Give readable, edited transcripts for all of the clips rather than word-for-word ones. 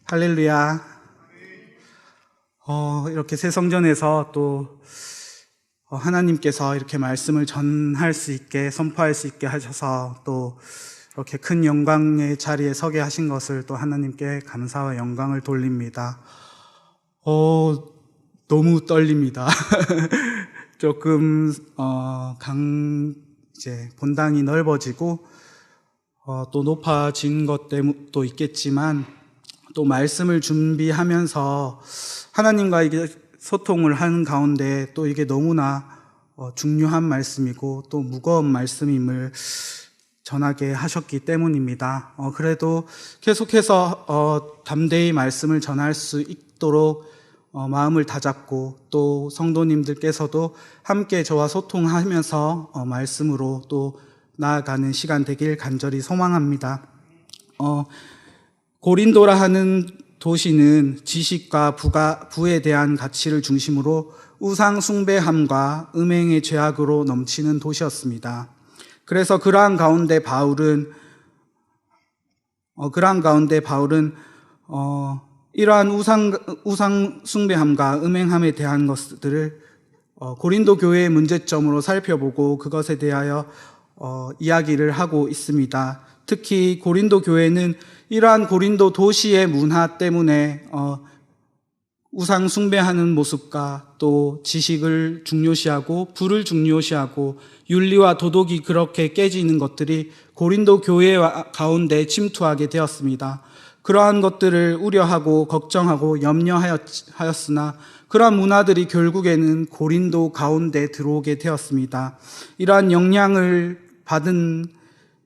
할렐루야. 이렇게 새 성전에서 또 하나님께서 이렇게 말씀을 전할 수 있게, 선포할 수 있게 하셔서 또 이렇게 큰 영광의 자리에 서게 하신 것을 또 하나님께 감사와 영광을 돌립니다. 너무 떨립니다. 조금 이제 본당이 넓어지고 또 높아진 것 때문도 있겠지만, 또 말씀을 준비하면서 하나님과 이게 소통을 하는 가운데 또 이게 너무나 중요한 말씀이고 또 무거운 말씀임을 전하게 하셨기 때문입니다. 그래도 계속해서 담대히 말씀을 전할 수 있도록 마음을 다잡고, 또 성도님들께서도 함께 저와 소통하면서 말씀으로 또 나아가는 시간 되길 간절히 소망합니다. 고린도라 하는 도시는 지식과 부에 대한 가치를 중심으로 우상 숭배함과 음행의 죄악으로 넘치는 도시였습니다. 그래서 그러한 가운데 바울은 이러한 우상 숭배함과 음행함에 대한 것들을 고린도 교회의 문제점으로 살펴보고 그것에 대하여 이야기를 하고 있습니다. 특히 고린도 교회는 이러한 고린도 도시의 문화 때문에 우상 숭배하는 모습과 또 지식을 중요시하고 부를 중요시하고 윤리와 도덕이 그렇게 깨지는 것들이 고린도 교회 가운데 침투하게 되었습니다. 그러한 것들을 우려하고 걱정하고 염려하였으나 그러한 문화들이 결국에는 고린도 가운데 들어오게 되었습니다. 이러한 영향을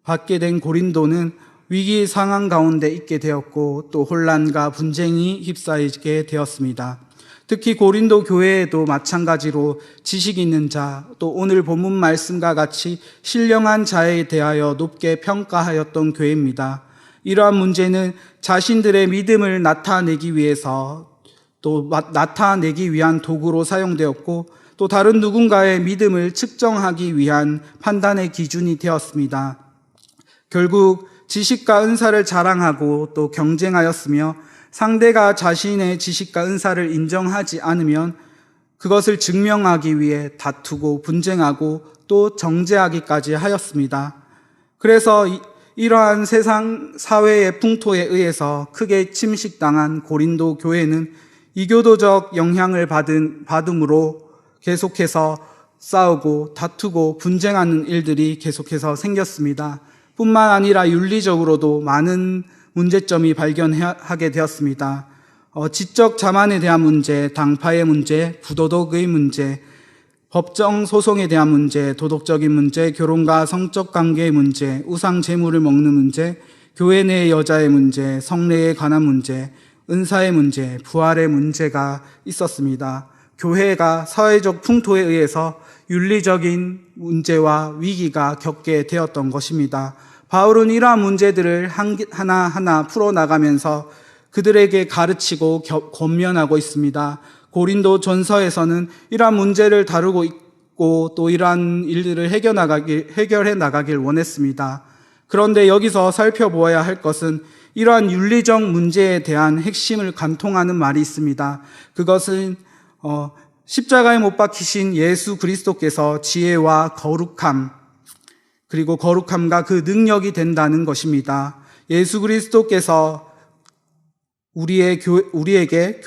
받게 된 고린도는 위기 상황 가운데 있게 되었고 또 혼란과 분쟁이 휩싸이게 되었습니다. 특히 고린도 교회에도 마찬가지로 지식 있는 자, 또 오늘 본문 말씀과 같이 신령한 자에 대하여 높게 평가하였던 교회입니다. 이러한 문제는 자신들의 믿음을 나타내기 위해서 또 나타내기 위한 도구로 사용되었고, 또 다른 누군가의 믿음을 측정하기 위한 판단의 기준이 되었습니다. 결국 지식과 은사를 자랑하고 또 경쟁하였으며, 상대가 자신의 지식과 은사를 인정하지 않으면 그것을 증명하기 위해 다투고 분쟁하고 또 정죄하기까지 하였습니다. 그래서 이러한 세상 사회의 풍토에 의해서 크게 침식당한 고린도 교회는 이교도적 영향을 받음으로 계속해서 싸우고 다투고 분쟁하는 일들이 계속해서 생겼습니다. 뿐만 아니라 윤리적으로도 많은 문제점이 발견하게 되었습니다. 지적 자만에 대한 문제, 당파의 문제, 부도덕의 문제, 법정 소송에 대한 문제, 도덕적인 문제, 결혼과 성적 관계의 문제, 우상 재물을 먹는 문제, 교회 내 여자의 문제, 성례에 관한 문제, 은사의 문제, 부활의 문제가 있었습니다. 교회가 사회적 풍토에 의해서 윤리적인 문제와 위기가 겪게 되었던 것입니다. 바울은 이러한 문제들을 하나하나 풀어나가면서 그들에게 가르치고 권면하고 있습니다. 고린도 전서에서는 이러한 문제를 다루고 있고 또 이러한 일들을 해결해 나가길 원했습니다. 그런데 여기서 살펴보아야 할 것은 이러한 윤리적 문제에 대한 핵심을 관통하는 말이 있습니다. 그것은 십자가에 못 박히신 예수 그리스도께서 지혜와 거룩함, 그리고 거룩함과 그 능력이 된다는 것입니다. 예수 그리스도께서 우리에게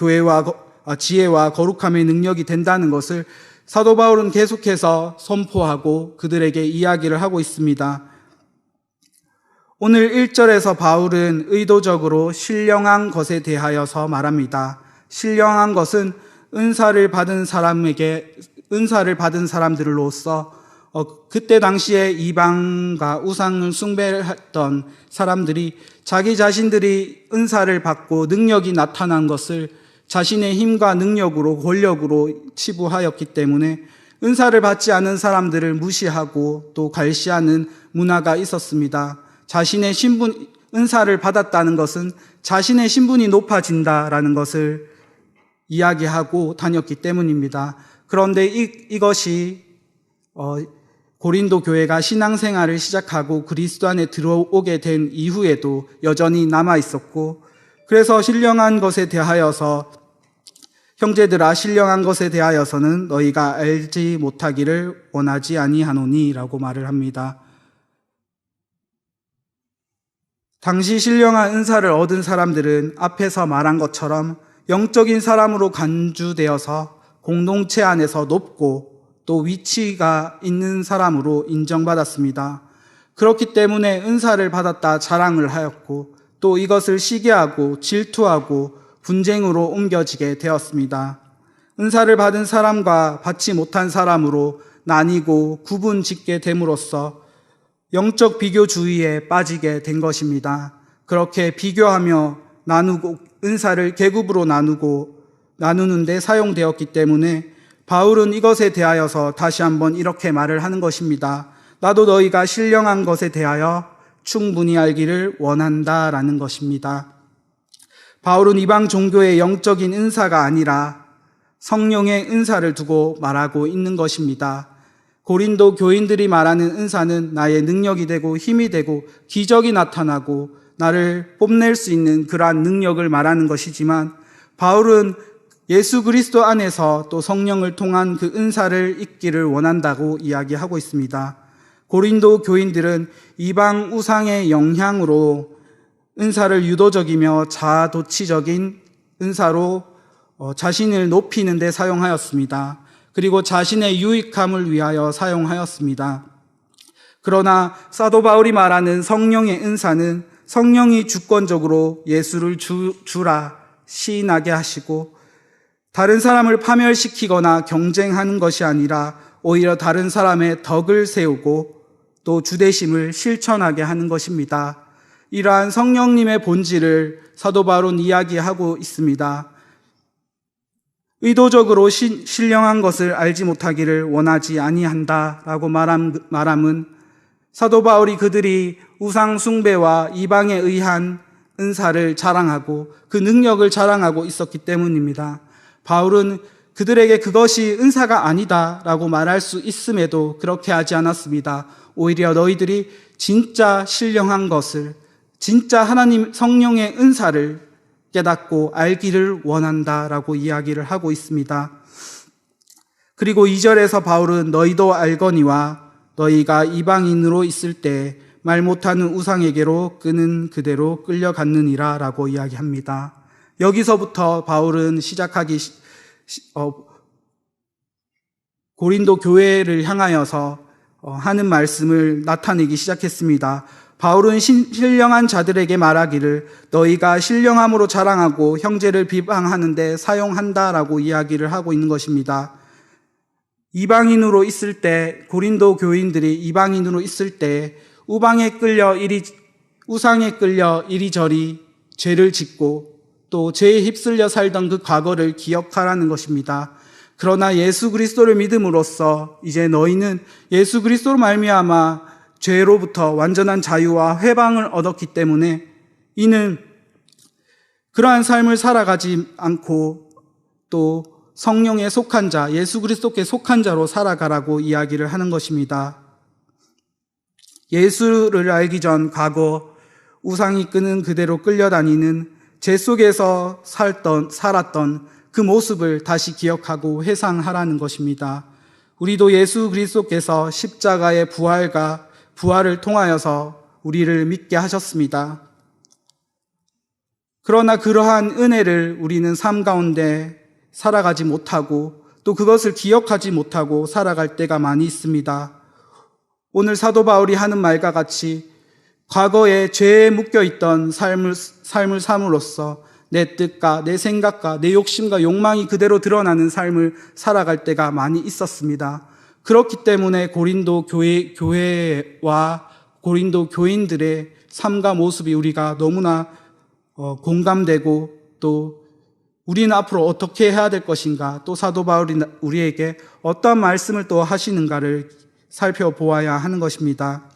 지혜와 거룩함의 능력이 된다는 것을 사도 바울은 계속해서 선포하고 그들에게 이야기를 하고 있습니다. 오늘 1절에서 바울은 의도적으로 신령한 것에 대하여서 말합니다. 신령한 것은 은사를 받은 사람들로서 그때 당시에 이방과 우상을 숭배했던 사람들이 자기 자신들이 은사를 받고 능력이 나타난 것을 자신의 힘과 능력으로 권력으로 치부하였기 때문에 은사를 받지 않은 사람들을 무시하고 또 갈시하는 문화가 있었습니다. 은사를 받았다는 것은 자신의 신분이 높아진다라는 것을 이야기하고 다녔기 때문입니다. 그런데 이것이 고린도 교회가 신앙생활을 시작하고 그리스도 안에 들어오게 된 이후에도 여전히 남아 있었고, 그래서 신령한 것에 대하여서 형제들아 신령한 것에 대하여서는 너희가 알지 못하기를 원하지 아니하노니 라고 말을 합니다. 당시 신령한 은사를 얻은 사람들은 앞에서 말한 것처럼 영적인 사람으로 간주되어서 공동체 안에서 높고 또 위치가 있는 사람으로 인정받았습니다. 그렇기 때문에 은사를 받았다 자랑을 하였고 또 이것을 시기하고 질투하고 분쟁으로 옮겨지게 되었습니다. 은사를 받은 사람과 받지 못한 사람으로 나뉘고 구분 짓게 됨으로써 영적 비교주의에 빠지게 된 것입니다. 그렇게 비교하며 나누고 은사를 계급으로 나누는데 사용되었기 때문에 바울은 이것에 대하여서 다시 한번 이렇게 말을 하는 것입니다. 나도 너희가 신령한 것에 대하여 충분히 알기를 원한다라는 것입니다. 바울은 이방 종교의 영적인 은사가 아니라 성령의 은사를 두고 말하고 있는 것입니다. 고린도 교인들이 말하는 은사는 나의 능력이 되고 힘이 되고 기적이 나타나고 나를 뽐낼 수 있는 그러한 능력을 말하는 것이지만 바울은 예수 그리스도 안에서 또 성령을 통한 그 은사를 입기를 원한다고 이야기하고 있습니다. 고린도 교인들은 이방 우상의 영향으로 은사를 유도적이며 자아도취적인 은사로 자신을 높이는 데 사용하였습니다. 그리고 자신의 유익함을 위하여 사용하였습니다. 그러나 사도 바울이 말하는 성령의 은사는 성령이 주권적으로 예수를 주라 시인하게 하시고 다른 사람을 파멸시키거나 경쟁하는 것이 아니라 오히려 다른 사람의 덕을 세우고 또 주대심을 실천하게 하는 것입니다. 이러한 성령님의 본질을 사도 바울은 이야기하고 있습니다. 의도적으로 신령한 것을 알지 못하기를 원하지 아니한다라고 말함은 사도 바울이 그들이 우상 숭배와 이방에 의한 은사를 자랑하고 그 능력을 자랑하고 있었기 때문입니다. 바울은 그들에게 그것이 은사가 아니다라고 말할 수 있음에도 그렇게 하지 않았습니다. 오히려 너희들이 진짜 신령한 것을, 진짜 하나님 성령의 은사를 깨닫고 알기를 원한다라고 이야기를 하고 있습니다. 그리고 2절에서 바울은 너희도 알거니와 너희가 이방인으로 있을 때 말 못하는 우상에게로 끄는 그대로 끌려갔느니라 라고 이야기합니다. 여기서부터 바울은 고린도 교회를 향하여서 하는 말씀을 나타내기 시작했습니다. 바울은 신령한 자들에게 말하기를 너희가 신령함으로 자랑하고 형제를 비방하는데 사용한다라고 이야기를 하고 있는 것입니다. 이방인으로 있을 때, 고린도 교인들이 이방인으로 있을 때 우상에 끌려 이리저리 죄를 짓고 또 죄에 휩쓸려 살던 그 과거를 기억하라는 것입니다. 그러나 예수 그리스도를 믿음으로써 이제 너희는 예수 그리스도로 말미암아 죄로부터 완전한 자유와 회방을 얻었기 때문에 이는 그러한 삶을 살아가지 않고 또 성령에 속한 자, 예수 그리스도께 속한 자로 살아가라고 이야기를 하는 것입니다. 예수를 알기 전 과거 우상이 끄는 그대로 끌려다니는 죄 속에서 살았던 그 모습을 다시 기억하고 회상하라는 것입니다. 우리도 예수 그리스도께서 십자가의 부활을 통하여서 우리를 믿게 하셨습니다. 그러나 그러한 은혜를 우리는 삶 가운데 살아가지 못하고 또 그것을 기억하지 못하고 살아갈 때가 많이 있습니다. 오늘 사도 바울이 하는 말과 같이 과거에 죄에 묶여있던 삶을 삶으로써 내 뜻과 내 생각과 내 욕심과 욕망이 그대로 드러나는 삶을 살아갈 때가 많이 있었습니다. 그렇기 때문에 고린도 교회와 고린도 교인들의 삶과 모습이 우리가 너무나 공감되고 또 우리는 앞으로 어떻게 해야 될 것인가, 또 사도 바울이 우리에게 어떤 말씀을 또 하시는가를 살펴보아야 하는 것입니다.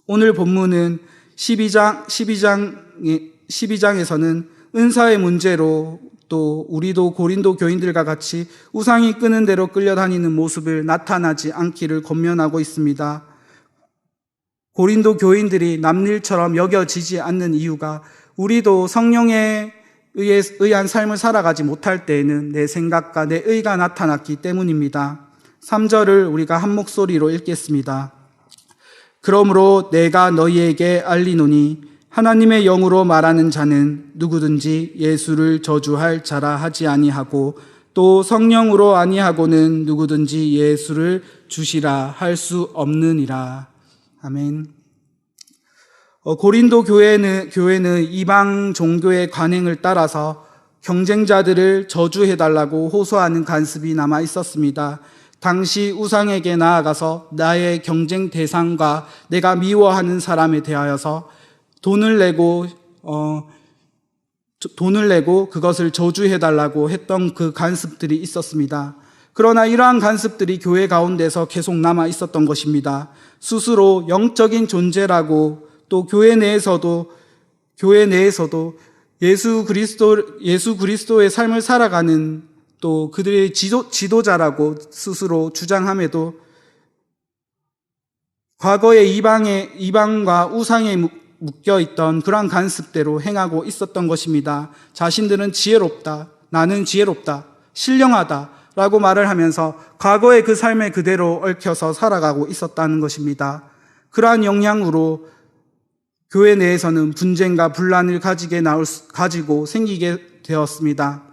오늘 본문은 12장에서는 은사의 문제로 또 우리도 고린도 교인들과 같이 우상이 끄는 대로 끌려다니는 모습을 나타나지 않기를 권면하고 있습니다. 고린도 교인들이 남일처럼 여겨지지 않는 이유가 우리도 성령에 의한 삶을 살아가지 못할 때에는 내 생각과 내 의가 나타났기 때문입니다. 3절을 우리가 한 목소리로 읽겠습니다. 그러므로 내가 너희에게 알리노니 하나님의 영으로 말하는 자는 누구든지 예수를 저주할 자라 하지 아니하고 또 성령으로 아니하고는 누구든지 예수를 주시라 할 수 없느니라. 아멘. 고린도 교회는 이방 종교의 관행을 따라서 경쟁자들을 저주해달라고 호소하는 간습이 남아 있었습니다. 당시 우상에게 나아가서 나의 경쟁 대상과 내가 미워하는 사람에 대하여서 돈을 내고 그것을 저주해달라고 했던 그 간습들이 있었습니다. 그러나 이러한 간습들이 교회 가운데서 계속 남아 있었던 것입니다. 스스로 영적인 존재라고 또 교회 내에서도 예수 그리스도의 삶을 살아가는 또 그들의 지도자라고 스스로 주장함에도 과거의 이방과 우상에 묶여있던 그러한 간습대로 행하고 있었던 것입니다. 자신들은 지혜롭다, 나는 지혜롭다, 신령하다 라고 말을 하면서 과거의 그 삶에 그대로 얽혀서 살아가고 있었다는 것입니다. 그러한 영향으로 교회 내에서는 분쟁과 분란을 가지고 생기게 되었습니다.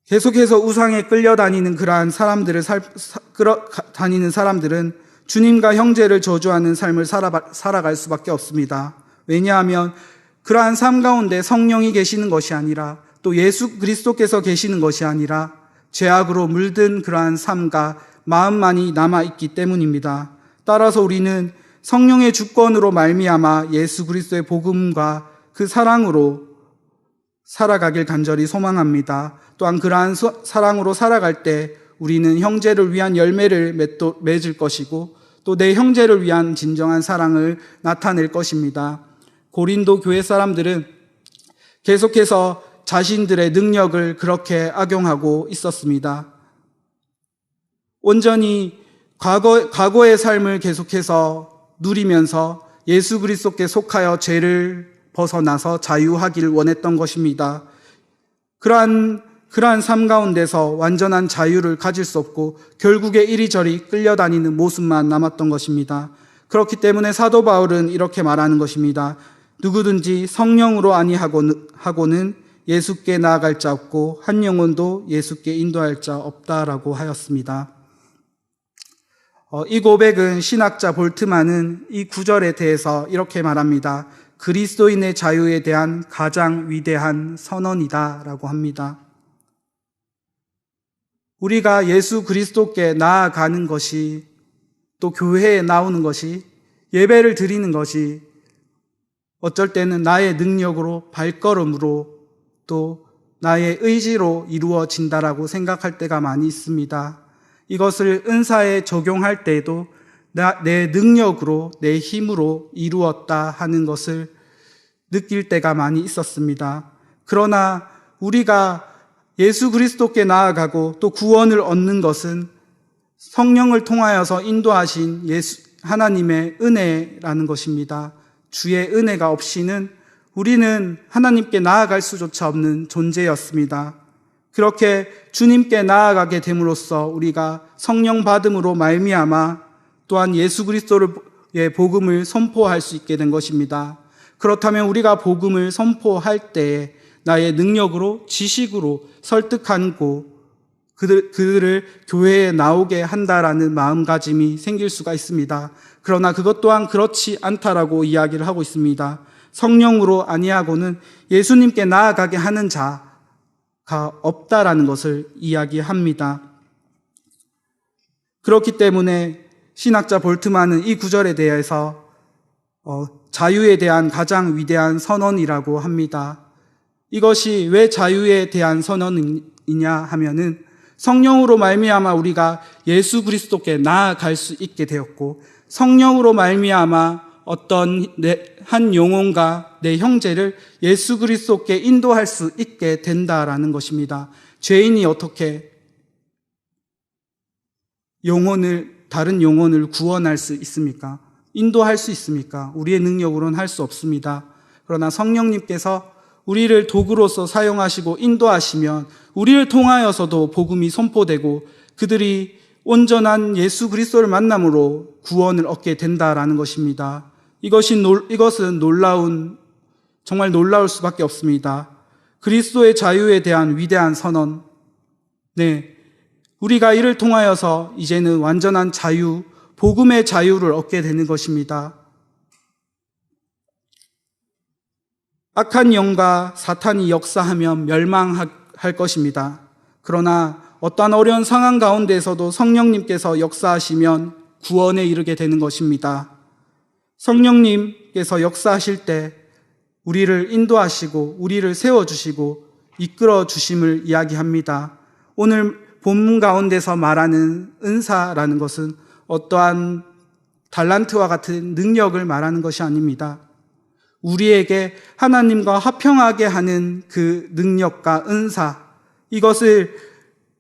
계속해서 우상에 끌려다니는 그러한 사람들은 주님과 형제를 저주하는 삶을 살아갈 수밖에 없습니다. 왜냐하면 그러한 삶 가운데 성령이 계시는 것이 아니라 또 예수 그리스도께서 계시는 것이 아니라 죄악으로 물든 그러한 삶과 마음만이 남아있기 때문입니다. 따라서 우리는 성령의 주권으로 말미암아 예수 그리스도의 복음과 그 사랑으로 살아가길 간절히 소망합니다. 또한 그러한 사랑으로 살아갈 때 우리는 형제를 위한 열매를 맺을 것이고 또 내 형제를 위한 진정한 사랑을 나타낼 것입니다. 고린도 교회 사람들은 계속해서 자신들의 능력을 그렇게 악용하고 있었습니다. 온전히 과거의 삶을 계속해서 누리면서 예수 그리스도께 속하여 죄를 벗어나서 자유하기를 원했던 것입니다. 그러한 삶 가운데서 완전한 자유를 가질 수 없고 결국에 이리저리 끌려다니는 모습만 남았던 것입니다. 그렇기 때문에 사도 바울은 이렇게 말하는 것입니다. 누구든지 성령으로 아니하고는 예수께 나아갈 자 없고 한 영혼도 예수께 인도할 자 없다라고 하였습니다. 이 고백은 신학자 볼트만은 이 구절에 대해서 이렇게 말합니다. 그리스도인의 자유에 대한 가장 위대한 선언이다 라고 합니다. 우리가 예수 그리스도께 나아가는 것이 또 교회에 나오는 것이 예배를 드리는 것이 어쩔 때는 나의 능력으로 발걸음으로 또 나의 의지로 이루어진다라고 생각할 때가 많이 있습니다. 이것을 은사에 적용할 때에도 내 능력으로 내 힘으로 이루었다 하는 것을 느낄 때가 많이 있었습니다. 그러나 우리가 예수 그리스도께 나아가고 또 구원을 얻는 것은 성령을 통하여서 인도하신 하나님의 은혜라는 것입니다. 주의 은혜가 없이는 우리는 하나님께 나아갈 수조차 없는 존재였습니다. 그렇게 주님께 나아가게 됨으로써 우리가 성령 받음으로 말미암아 또한 예수 그리스도의 복음을 선포할 수 있게 된 것입니다. 그렇다면 우리가 복음을 선포할 때에 나의 능력으로 지식으로 설득하고 그들을 교회에 나오게 한다라는 마음가짐이 생길 수가 있습니다. 그러나 그것 또한 그렇지 않다라고 이야기를 하고 있습니다. 성령으로 아니하고는 예수님께 나아가게 하는 자가 없다라는 것을 이야기합니다. 그렇기 때문에 신학자 볼트만은 이 구절에 대해서 자유에 대한 가장 위대한 선언이라고 합니다. 이것이 왜 자유에 대한 선언이냐 하면은 성령으로 말미암아 우리가 예수 그리스도께 나아갈 수 있게 되었고 성령으로 말미암아 어떤 한 영혼과 내 형제를 예수 그리스도께 인도할 수 있게 된다라는 것입니다. 죄인이 어떻게 다른 영혼을 구원할 수 있습니까? 인도할 수 있습니까? 우리의 능력으로는 할 수 없습니다. 그러나 성령님께서 우리를 도구로서 사용하시고 인도하시면 우리를 통하여서도 복음이 선포되고 그들이 온전한 예수 그리스도를 만남으로 구원을 얻게 된다라는 것입니다. 이것은 정말 놀라울 수밖에 없습니다. 그리스도의 자유에 대한 위대한 선언. 네. 우리가 이를 통하여서 이제는 완전한 자유, 복음의 자유를 얻게 되는 것입니다. 악한 영과 사탄이 역사하면 멸망할 것입니다. 그러나 어떠한 어려운 상황 가운데에서도 성령님께서 역사하시면 구원에 이르게 되는 것입니다. 성령님께서 역사하실 때 우리를 인도하시고 우리를 세워주시고 이끌어 주심을 이야기합니다. 오늘 본문 가운데서 말하는 은사라는 것은 어떠한 달란트와 같은 능력을 말하는 것이 아닙니다. 우리에게 하나님과 화평하게 하는 그 능력과 은사, 이것을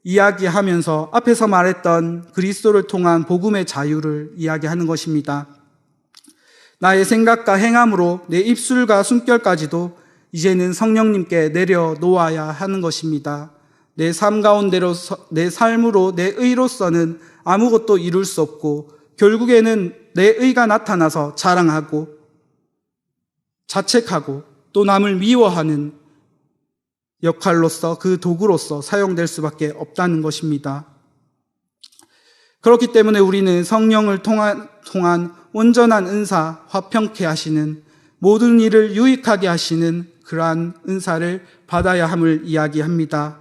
이야기하면서 앞에서 말했던 그리스도를 통한 복음의 자유를 이야기하는 것입니다. 나의 생각과 행함으로 내 입술과 숨결까지도 이제는 성령님께 내려놓아야 하는 것입니다. 내 삶 가운데로, 내 삶으로, 내 의로서는 아무것도 이룰 수 없고 결국에는 내 의가 나타나서 자랑하고 자책하고 또 남을 미워하는 역할로서 그 도구로서 사용될 수밖에 없다는 것입니다. 그렇기 때문에 우리는 성령을 통한 온전한 은사, 화평케 하시는 모든 일을 유익하게 하시는 그러한 은사를 받아야 함을 이야기합니다.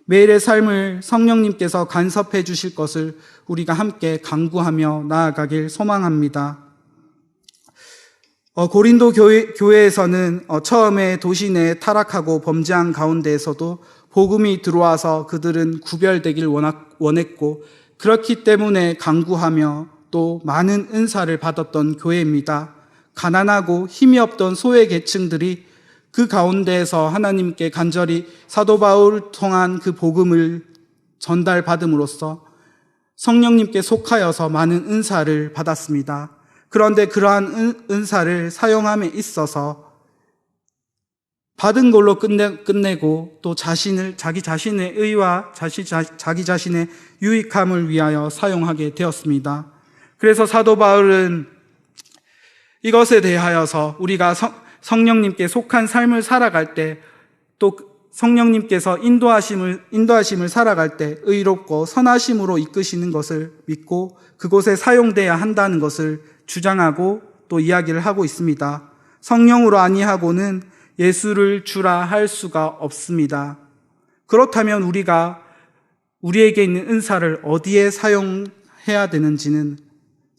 매일의 삶을 성령님께서 간섭해 주실 것을 우리가 함께 간구하며 나아가길 소망합니다. 고린도 교회에서는 처음에 도시 내에 타락하고 범죄한 가운데에서도 복음이 들어와서 그들은 구별되길 원했고 그렇기 때문에 간구하며 또 많은 은사를 받았던 교회입니다. 가난하고 힘이 없던 소외 계층들이 그 가운데에서 하나님께 간절히 사도 바울을 통한 그 복음을 전달받음으로써 성령님께 속하여서 많은 은사를 받았습니다. 그런데 그러한 은사를 사용함에 있어서 받은 걸로 끝내고 또 자기 자신의 의와 자기 자신의 유익함을 위하여 사용하게 되었습니다. 그래서 사도 바울은 이것에 대하여서 우리가 성령님께 속한 삶을 살아갈 때 또 성령님께서 인도하심을 살아갈 때 의롭고 선하심으로 이끄시는 것을 믿고 그곳에 사용돼야 한다는 것을 주장하고 또 이야기를 하고 있습니다. 성령으로 아니하고는 예수를 주라 할 수가 없습니다. 그렇다면 우리에게 있는 은사를 어디에 사용해야 되는지는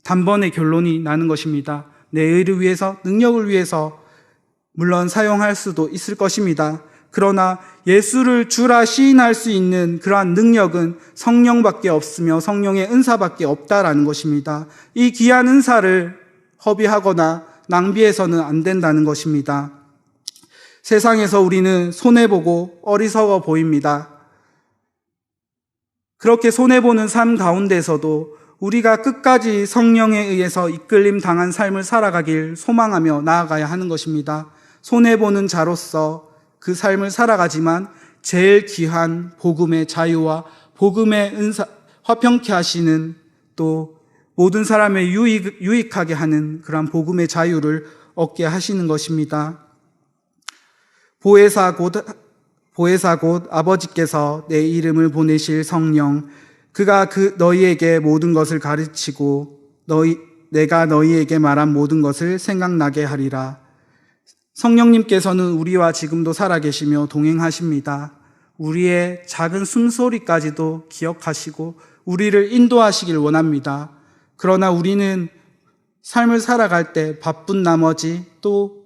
단번에 결론이 나는 것입니다. 내 의를 위해서, 능력을 위해서 물론 사용할 수도 있을 것입니다. 그러나 예수를 주라 시인할 수 있는 그러한 능력은 성령밖에 없으며 성령의 은사밖에 없다라는 것입니다. 이 귀한 은사를 허비하거나 낭비해서는 안 된다는 것입니다. 세상에서 우리는 손해보고 어리석어 보입니다. 그렇게 손해보는 삶 가운데서도 우리가 끝까지 성령에 의해서 이끌림 당한 삶을 살아가길 소망하며 나아가야 하는 것입니다. 손해보는 자로서 그 삶을 살아가지만 제일 귀한 복음의 자유와 복음의 은사, 화평케 하시는 또 모든 사람의 유익하게 하는 그런 복음의 자유를 얻게 하시는 것입니다. 보혜사 곧 아버지께서 내 이름을 보내실 성령, 그가 너희에게 모든 것을 가르치고 내가 너희에게 말한 모든 것을 생각나게 하리라. 성령님께서는 우리와 지금도 살아계시며 동행하십니다. 우리의 작은 숨소리까지도 기억하시고 우리를 인도하시길 원합니다. 그러나 우리는 삶을 살아갈 때 바쁜 나머지 또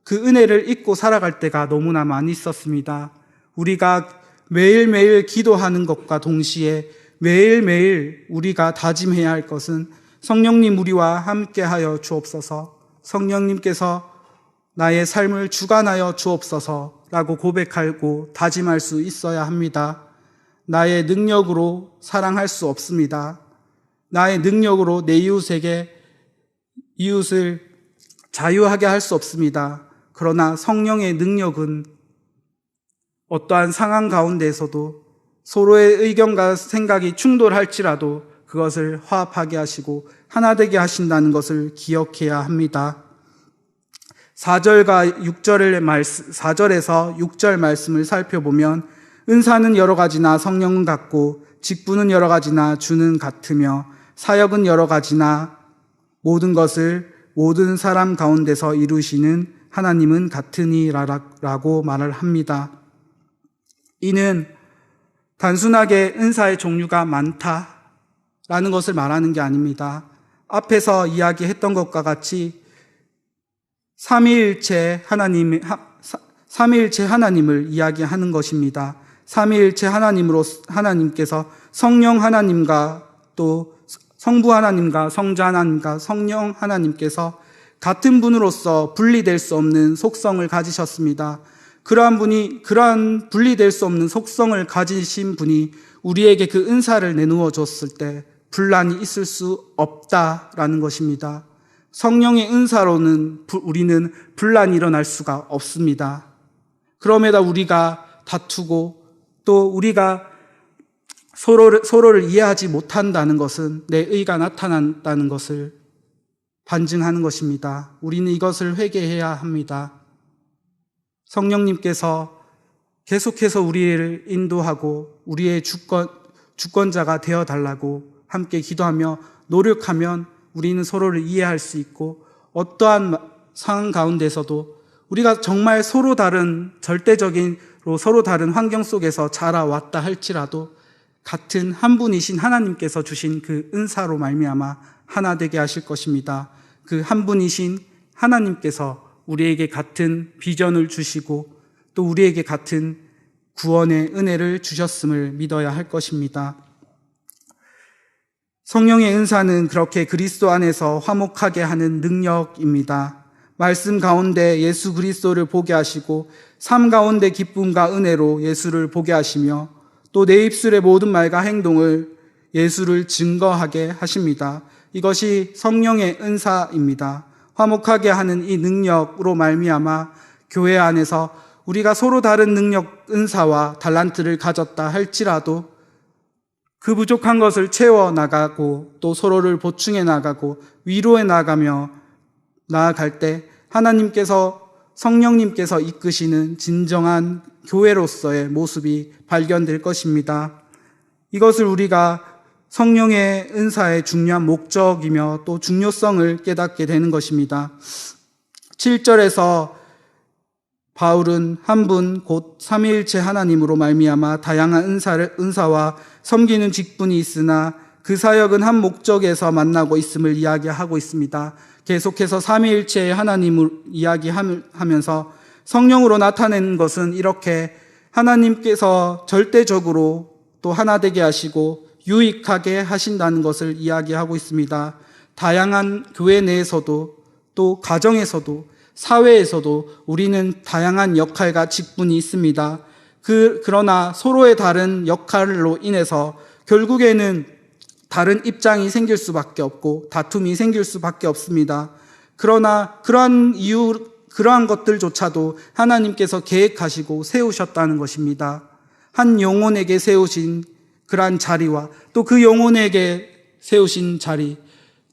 그 은혜를 잊고 살아갈 때가 너무나 많이 있었습니다. 우리가 매일매일 기도하는 것과 동시에 매일매일 우리가 다짐해야 할 것은 성령님 우리와 함께하여 주옵소서, 성령님께서 나의 삶을 주관하여 주옵소서라고 고백하고 다짐할 수 있어야 합니다. 나의 능력으로 사랑할 수 없습니다. 나의 능력으로 내 이웃에게 이웃을 자유하게 할 수 없습니다. 그러나 성령의 능력은 어떠한 상황 가운데에서도 서로의 의견과 생각이 충돌할지라도 그것을 화합하게 하시고 하나 되게 하신다는 것을 기억해야 합니다. 4절과 4절에서 6절 말씀을 살펴보면 은사는 여러 가지나 성령은 같고 직분은 여러 가지나 주는 같으며 사역은 여러 가지나 모든 것을 모든 사람 가운데서 이루시는 하나님은 같으니라고 말을 합니다. 이는 단순하게 은사의 종류가 많다라는 것을 말하는 게 아닙니다. 앞에서 이야기했던 것과 같이 삼위일체 하나님을 이야기하는 것입니다. 삼위일체 하나님께서 성령 하나님과 또 성부 하나님과 성자 하나님과 성령 하나님께서 같은 분으로서 분리될 수 없는 속성을 가지셨습니다. 그러한 분리될 수 없는 속성을 가지신 분이 우리에게 그 은사를 내누어 줬을 때 분란이 있을 수 없다라는 것입니다. 성령의 은사로는 우리는 분란이 일어날 수가 없습니다. 그럼에다 우리가 다투고 또 우리가 서로를 이해하지 못한다는 것은 내 의가 나타난다는 것을 반증하는 것입니다. 우리는 이것을 회개해야 합니다. 성령님께서 계속해서 우리를 인도하고 우리의 주권자가 되어달라고 함께 기도하며 노력하면 우리는 서로를 이해할 수 있고 어떠한 상황 가운데서도 우리가 정말 서로 다른 절대적으로 서로 다른 환경 속에서 자라왔다 할지라도 같은 한 분이신 하나님께서 주신 그 은사로 말미암아 하나 되게 하실 것입니다. 그 한 분이신 하나님께서 우리에게 같은 비전을 주시고 또 우리에게 같은 구원의 은혜를 주셨음을 믿어야 할 것입니다. 성령의 은사는 그렇게 그리스도 안에서 화목하게 하는 능력입니다. 말씀 가운데 예수 그리스도를 보게 하시고 삶 가운데 기쁨과 은혜로 예수를 보게 하시며 또 내 입술의 모든 말과 행동을 예수를 증거하게 하십니다. 이것이 성령의 은사입니다. 화목하게 하는 이 능력으로 말미암아 교회 안에서 우리가 서로 다른 능력, 은사와 달란트를 가졌다 할지라도 그 부족한 것을 채워 나가고 또 서로를 보충해 나가고 위로해 나가며 나아갈 때 성령님께서 이끄시는 진정한 교회로서의 모습이 발견될 것입니다. 이것을 우리가 성령의 은사의 중요한 목적이며 또 중요성을 깨닫게 되는 것입니다. 7절에서 바울은 한 분 곧 삼위일체 하나님으로 말미암아 다양한 은사와 섬기는 직분이 있으나 그 사역은 한 목적에서 만나고 있음을 이야기하고 있습니다. 계속해서 삼위일체의 하나님을 이야기하면서 성령으로 나타내는 것은 이렇게 하나님께서 절대적으로 또 하나 되게 하시고 유익하게 하신다는 것을 이야기하고 있습니다. 다양한 교회 내에서도 또 가정에서도 사회에서도 우리는 다양한 역할과 직분이 있습니다. 그러나 서로의 다른 역할로 인해서 결국에는 다른 입장이 생길 수밖에 없고 다툼이 생길 수밖에 없습니다. 그러나 그러한 것들조차도 하나님께서 계획하시고 세우셨다는 것입니다. 한 영혼에게 세우신 그러한 자리와 또 그 영혼에게 세우신 자리,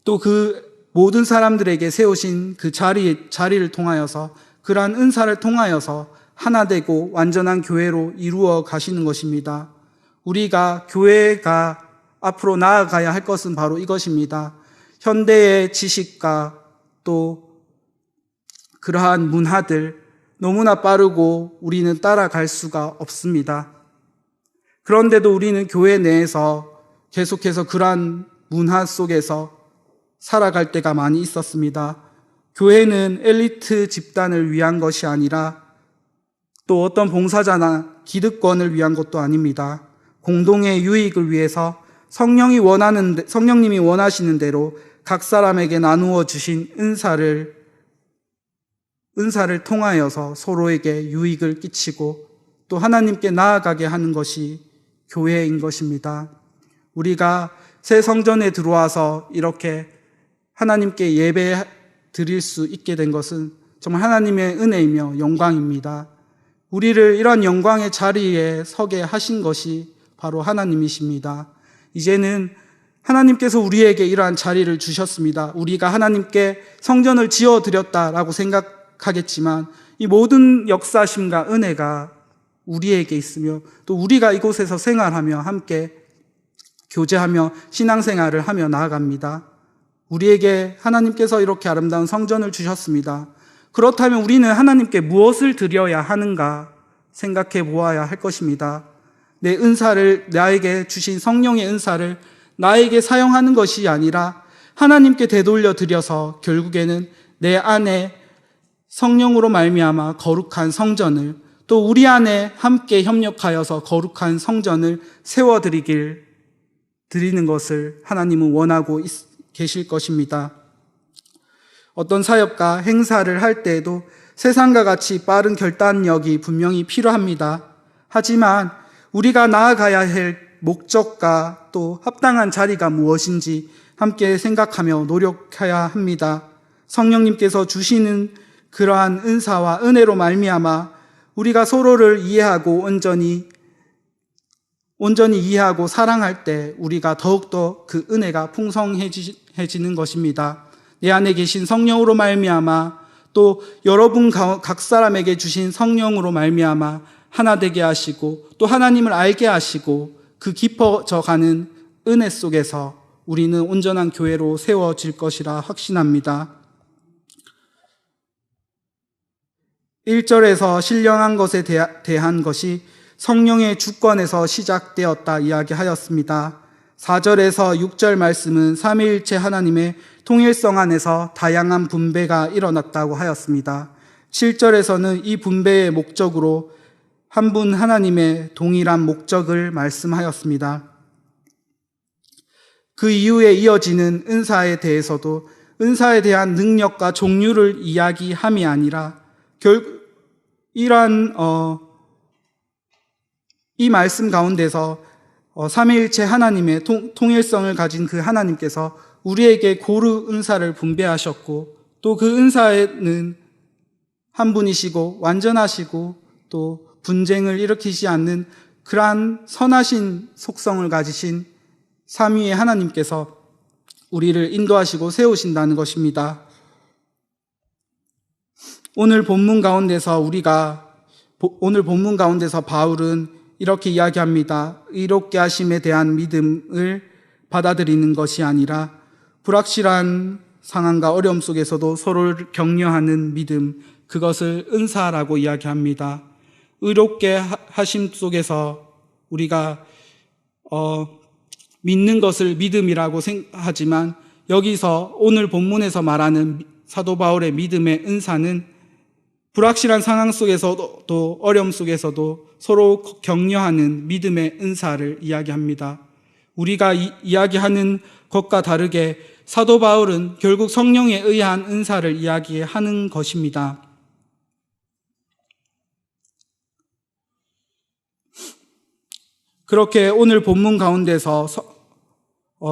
또 그 모든 사람들에게 세우신 그 자리를 통하여서 그러한 은사를 통하여서 하나 되고 완전한 교회로 이루어 가시는 것입니다. 우리가 교회가 앞으로 나아가야 할 것은 바로 이것입니다. 현대의 지식과 또 그러한 문화들 너무나 빠르고 우리는 따라갈 수가 없습니다. 그런데도 우리는 교회 내에서 계속해서 그러한 문화 속에서 살아갈 때가 많이 있었습니다. 교회는 엘리트 집단을 위한 것이 아니라 또 어떤 봉사자나 기득권을 위한 것도 아닙니다. 공동의 유익을 위해서 성령님이 원하시는 대로 각 사람에게 나누어 주신 은사를 통하여서 서로에게 유익을 끼치고 또 하나님께 나아가게 하는 것이 교회인 것입니다. 우리가 새 성전에 들어와서 이렇게 하나님께 예배 드릴 수 있게 된 것은 정말 하나님의 은혜이며 영광입니다. 우리를 이런 영광의 자리에 서게 하신 것이 바로 하나님이십니다. 이제는 하나님께서 우리에게 이러한 자리를 주셨습니다. 우리가 하나님께 성전을 지어드렸다라고 생각하겠지만 이 모든 역사심과 은혜가 우리에게 있으며 또 우리가 이곳에서 생활하며 함께 교제하며 신앙생활을 하며 나아갑니다. 우리에게 하나님께서 이렇게 아름다운 성전을 주셨습니다. 그렇다면 우리는 하나님께 무엇을 드려야 하는가 생각해 보아야 할 것입니다. 내 은사를, 나에게 주신 성령의 은사를 나에게 사용하는 것이 아니라 하나님께 되돌려 드려서 결국에는 내 안에 성령으로 말미암아 거룩한 성전을, 또 우리 안에 함께 협력하여서 거룩한 성전을 세워드리는 것을 하나님은 원하고 계실 것입니다. 어떤 사역과 행사를 할 때에도 세상과 같이 빠른 결단력이 분명히 필요합니다. 하지만 우리가 나아가야 할 목적과 또 합당한 자리가 무엇인지 함께 생각하며 노력해야 합니다. 성령님께서 주시는 그러한 은사와 은혜로 말미암아 우리가 서로를 이해하고 온전히 이해하고 사랑할 때 우리가 더욱더 그 은혜가 풍성해지는 것입니다. 내 안에 계신 성령으로 말미암아 또 여러분 각 사람에게 주신 성령으로 말미암아 하나 되게 하시고 또 하나님을 알게 하시고 그 깊어져 가는 은혜 속에서 우리는 온전한 교회로 세워질 것이라 확신합니다. 1절에서 신령한 것에 대한 것이 성령의 주권에서 시작되었다 이야기하였습니다. 4절에서 6절 말씀은 삼위일체 하나님의 통일성 안에서 다양한 분배가 일어났다고 하였습니다. 7절에서는 이 분배의 목적으로 한 분 하나님의 동일한 목적을 말씀하였습니다. 그 이후에 이어지는 은사에 대해서도 은사에 대한 능력과 종류를 이야기함이 아니라 이 말씀 가운데서 삼위일체 하나님의 통일성을 가진 그 하나님께서 우리에게 고루 은사를 분배하셨고 또 그 은사에는 한 분이시고 완전하시고 또 분쟁을 일으키지 않는 그러한 선하신 속성을 가지신 삼위의 하나님께서 우리를 인도하시고 세우신다는 것입니다. 오늘 본문 가운데서 바울은 이렇게 이야기합니다. 의롭게 하심에 대한 믿음을 받아들이는 것이 아니라 불확실한 상황과 어려움 속에서도 서로를 격려하는 믿음, 그것을 은사라고 이야기합니다. 의롭게 하심 속에서 우리가 믿는 것을 믿음이라고 생각하지만 여기서 오늘 본문에서 말하는 사도 바울의 믿음의 은사는 불확실한 상황 속에서도 또 어려움 속에서도 서로 격려하는 믿음의 은사를 이야기합니다. 우리가 이야기하는 것과 다르게 사도 바울은 결국 성령에 의한 은사를 이야기하는 것입니다. 그렇게 오늘 본문 가운데서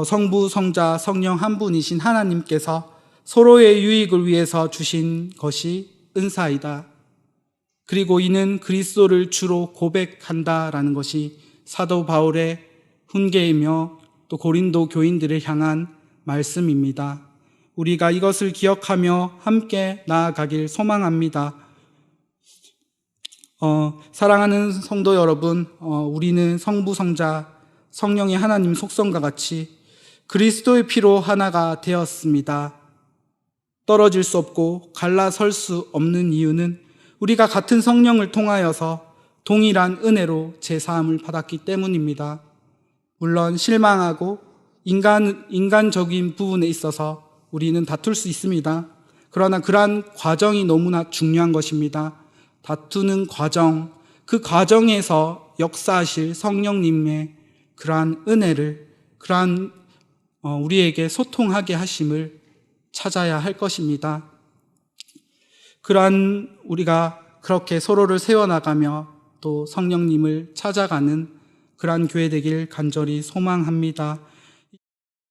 성부, 성자, 성령 한 분이신 하나님께서 서로의 유익을 위해서 주신 것이 은사이다. 그리고 이는 그리스도를 주로 고백한다라는 것이 사도 바울의 훈계이며 또 고린도 교인들을 향한 말씀입니다. 우리가 이것을 기억하며 함께 나아가길 소망합니다. 사랑하는 성도 여러분, 우리는 성부, 성자, 성령의 하나님 속성과 같이 그리스도의 피로 하나가 되었습니다. 떨어질 수 없고 갈라설 수 없는 이유는 우리가 같은 성령을 통하여서 동일한 은혜로 제사함을 받았기 때문입니다. 물론 실망하고 인간적인 부분에 있어서 우리는 다툴 수 있습니다. 그러나 그러한 과정이 너무나 중요한 것입니다. 다투는 과정, 그 과정에서 역사하실 성령님의 그러한 은혜를, 그러한 우리에게 소통하게 하심을 찾아야 할 것입니다. 그러한 우리가 그렇게 서로를 세워나가며 또 성령님을 찾아가는 그러한 교회 되길 간절히 소망합니다.